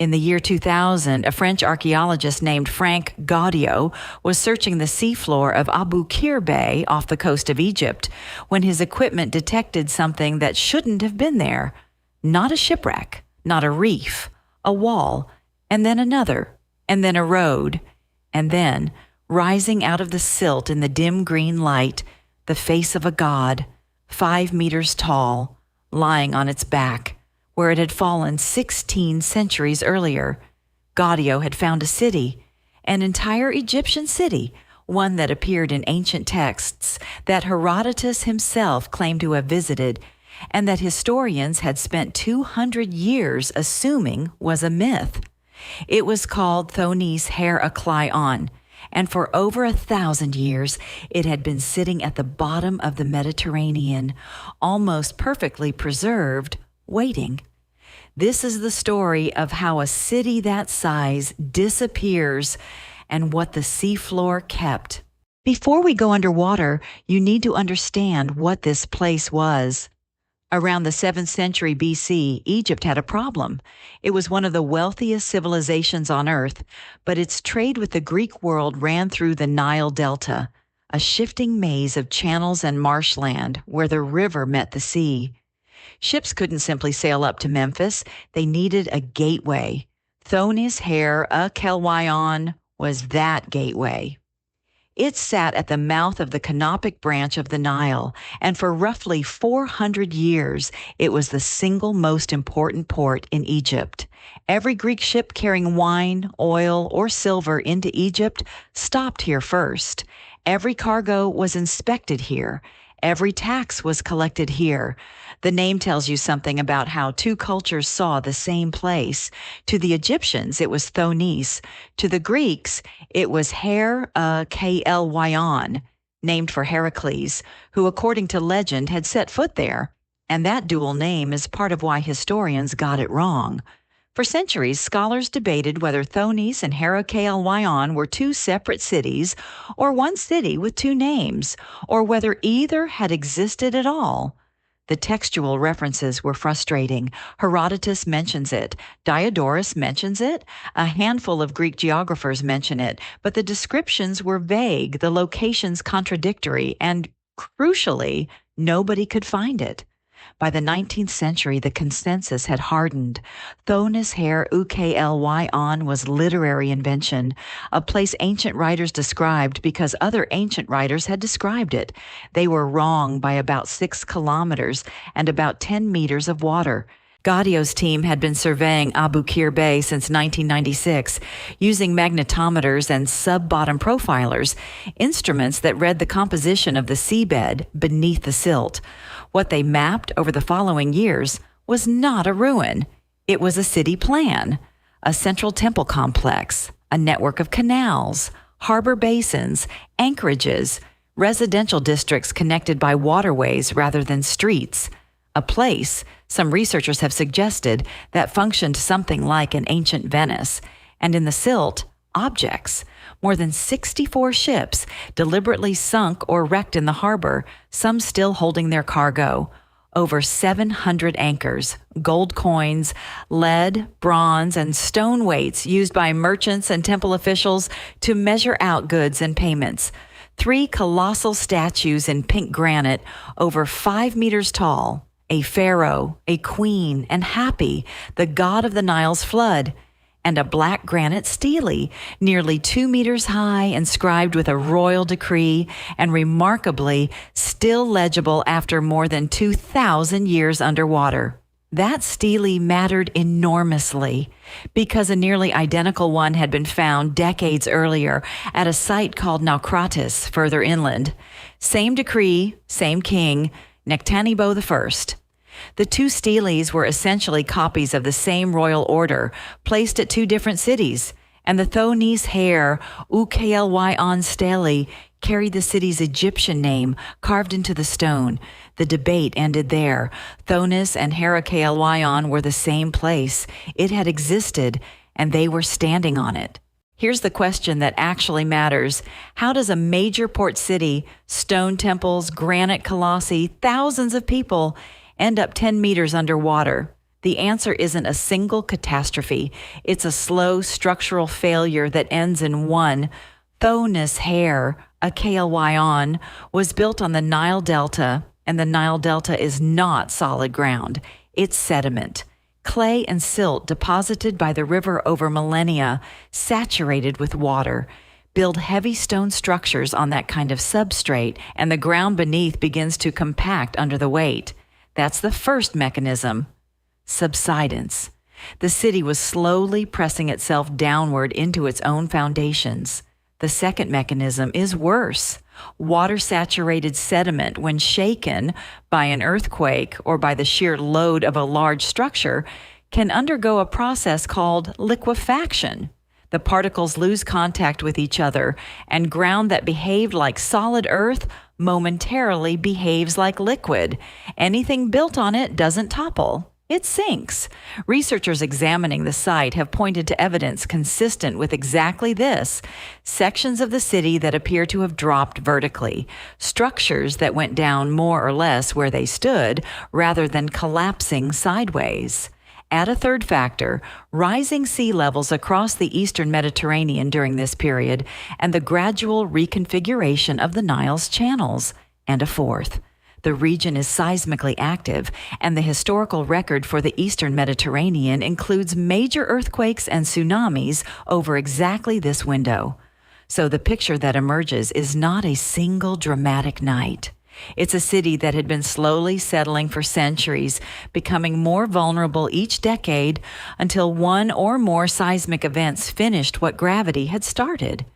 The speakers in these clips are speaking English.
In the year 2000, a French archaeologist named Frank Gaudio was searching the seafloor of Abu Qir Bay off the coast of Egypt when his equipment detected something that shouldn't have been there. Not a shipwreck, not a reef, a wall, and then another, and then a road, and then, rising out of the silt in the dim green light, the face of a god, 5 meters tall, lying on its back, where it had fallen 16 centuries earlier. Gaudio had found a city, an entire Egyptian city, one that appeared in ancient texts, that Herodotus himself claimed to have visited, and that historians had spent 200 years assuming was a myth. It was called Thonis-Heracleion, and for over 1,000 years it had been sitting at the bottom of the Mediterranean, almost perfectly preserved, waiting. This is the story of how a city that size disappears and what the seafloor kept. Before we go underwater, you need to understand what this place was. Around the 7th century BC, Egypt had a problem. It was one of the wealthiest civilizations on Earth, but its trade with the Greek world ran through the Nile Delta, a shifting maze of channels and marshland where the river met the sea. Ships couldn't simply sail up to Memphis. They needed a gateway. Thonis-Heracleion was that gateway. It sat at the mouth of the Canopic branch of the Nile, and for roughly 400 years, it was the single most important port in Egypt. Every Greek ship carrying wine, oil, or silver into Egypt stopped here first. Every cargo was inspected here. Every tax was collected here. The name tells you something about how two cultures saw the same place. To the Egyptians, it was Thonis. To the Greeks, it was Heracleion, named for Heracles, who, according to legend, had set foot there. And that dual name is part of why historians got it wrong. For centuries, scholars debated whether Thonis and Heracleion were two separate cities, or one city with two names, or whether either had existed at all. The textual references were frustrating. Herodotus mentions it. Diodorus mentions it. A handful of Greek geographers mention it. But the descriptions were vague, the locations contradictory, and, crucially, nobody could find it. By the 19th century, the consensus had hardened. Thonis-Heracleion was literary invention, a place ancient writers described because other ancient writers had described it. They were wrong by about 6 kilometers and about 10 meters of water. Gaudio's team had been surveying Abu Qir Bay since 1996, using magnetometers and sub-bottom profilers, instruments that read the composition of the seabed beneath the silt. What they mapped over the following years was not a ruin. It was a city plan, a central temple complex, a network of canals, harbor basins, anchorages, residential districts connected by waterways rather than streets. A place, some researchers have suggested, that functioned something like an ancient Venice, and in the silt, objects. More than 64 ships deliberately sunk or wrecked in the harbor, some still holding their cargo. Over 700 anchors, gold coins, lead, bronze, and stone weights used by merchants and temple officials to measure out goods and payments. 3 colossal statues in pink granite, over 5 meters tall. A pharaoh, a queen, and Hapi, the god of the Nile's flood, and a black granite stele, nearly 2 meters high, inscribed with a royal decree, and remarkably still legible after more than 2,000 years underwater. That stele mattered enormously because a nearly identical one had been found decades earlier at a site called Naucratis, further inland. Same decree, same king, Nectanebo I. The 2 steles were essentially copies of the same royal order, placed at 2 different cities, and the Thonis-Heracleion stele carried the city's Egyptian name carved into the stone. The debate ended there. Thonis and Heracleion were the same place. It had existed, and they were standing on it. Here's the question that actually matters. How does a major port city, stone temples, granite colossi, thousands of people, end up 10 meters underwater? The answer isn't a single catastrophe. It's a slow structural failure that ends in one. Thonis-Heracleion was built on the Nile Delta, and the Nile Delta is not solid ground. It's sediment. Clay and silt deposited by the river over millennia, saturated with water. Build heavy stone structures on that kind of substrate, and the ground beneath begins to compact under the weight. That's the first mechanism. Subsidence. The city was slowly pressing itself downward into its own foundations. The second mechanism is worse. Water-saturated sediment, when shaken by an earthquake or by the sheer load of a large structure, can undergo a process called liquefaction. The particles lose contact with each other, and ground that behaved like solid earth momentarily behaves like liquid. Anything built on it doesn't topple. It sinks. Researchers examining the site have pointed to evidence consistent with exactly this: sections of the city that appear to have dropped vertically, structures that went down more or less where they stood rather than collapsing sideways. Add a third factor, rising sea levels across the eastern Mediterranean during this period, and the gradual reconfiguration of the Nile's channels. And a fourth. The region is seismically active, and the historical record for the eastern Mediterranean includes major earthquakes and tsunamis over exactly this window. So the picture that emerges is not a single dramatic night. It's a city that had been slowly settling for centuries, becoming more vulnerable each decade until one or more seismic events finished what gravity had started.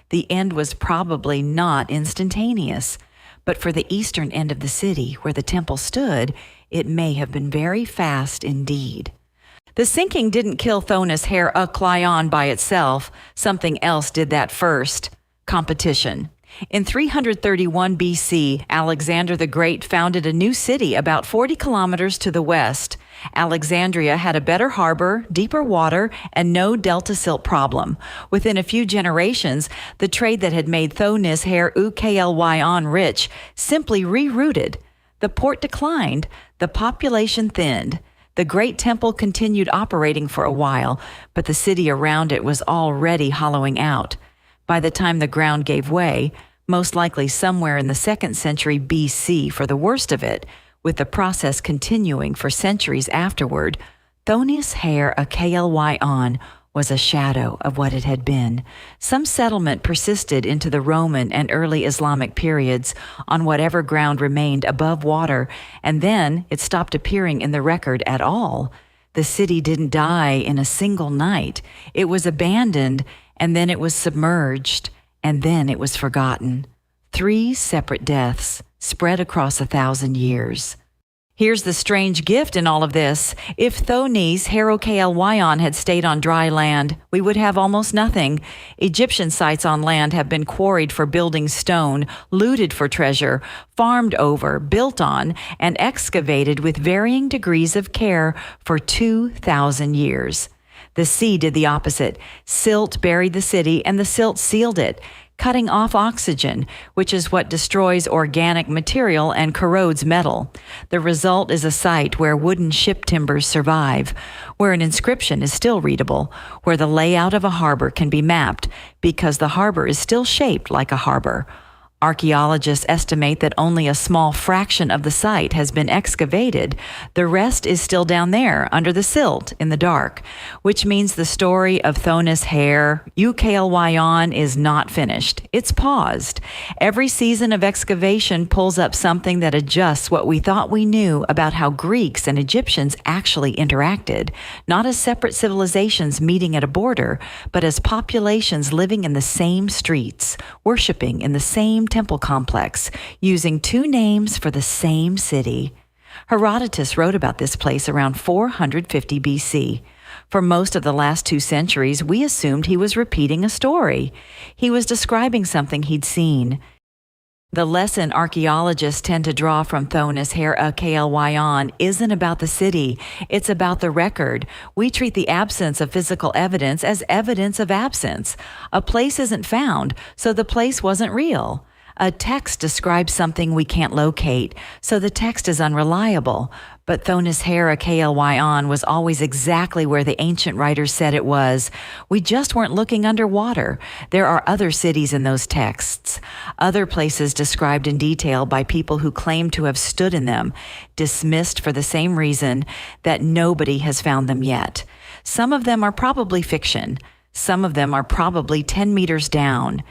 The end was probably not instantaneous. But for the eastern end of the city, where the temple stood, it may have been very fast indeed. The sinking didn't kill Thonis-Heracleion by itself. Something else did that first: competition. In 331 BC, Alexander the Great founded a new city about 40 kilometers to the west. Alexandria had a better harbor, deeper water, and no delta silt problem. Within a few generations, the trade that had made Thonis-Heracleion rich simply rerouted. The port declined, the population thinned. The great temple continued operating for a while, but the city around it was already hollowing out. By the time the ground gave way, most likely somewhere in the 2nd century BC for the worst of it, with the process continuing for centuries afterward, Thonis-Heracleion was a shadow of what it had been. Some settlement persisted into the Roman and early Islamic periods on whatever ground remained above water, and then it stopped appearing in the record at all. The city didn't die in a single night. It was abandoned, and then it was submerged, and then it was forgotten. 3 separate deaths spread across 1,000 years. Here's the strange gift in all of this. If Thonis-Heracleion had stayed on dry land, we would have almost nothing. Egyptian sites on land have been quarried for building stone, looted for treasure, farmed over, built on, and excavated with varying degrees of care for 2,000 years. The sea did the opposite. Silt buried the city, and the silt sealed it, cutting off oxygen, which is what destroys organic material and corrodes metal. The result is a site where wooden ship timbers survive, where an inscription is still readable, where the layout of a harbor can be mapped, because the harbor is still shaped like a harbor. Archaeologists estimate that only a small fraction of the site has been excavated. The rest is still down there, under the silt, in the dark, which means the story of Thonis-Heracleion is not finished. It's paused. Every season of excavation pulls up something that adjusts what we thought we knew about how Greeks and Egyptians actually interacted, not as separate civilizations meeting at a border, but as populations living in the same streets, worshiping in the same temple complex, using 2 names for the same city. Herodotus wrote about this place around 450 BC. For most of the last 2 centuries, we assumed he was repeating a story. He was describing something he'd seen. The lesson archaeologists tend to draw from Thonis-Heracleion isn't about the city, it's about the record. We treat the absence of physical evidence as evidence of absence. A place isn't found, so the place wasn't real. A text describes something we can't locate, so the text is unreliable. But Thonis-Heracleion was always exactly where the ancient writers said it was. We just weren't looking underwater. There are other cities in those texts, other places described in detail by people who claim to have stood in them, dismissed for the same reason that nobody has found them yet. Some of them are probably fiction. Some of them are probably 10 meters down.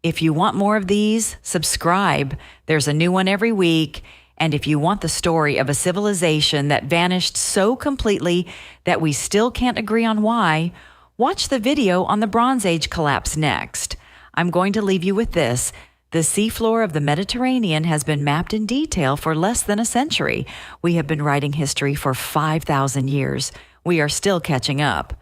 If you want more of these, subscribe. There's a new one every week. And if you want the story of a civilization that vanished so completely that we still can't agree on why, watch the video on the Bronze Age collapse next. I'm going to leave you with this. The seafloor of the Mediterranean has been mapped in detail for less than a century. We have been writing history for 5,000 years. We are still catching up.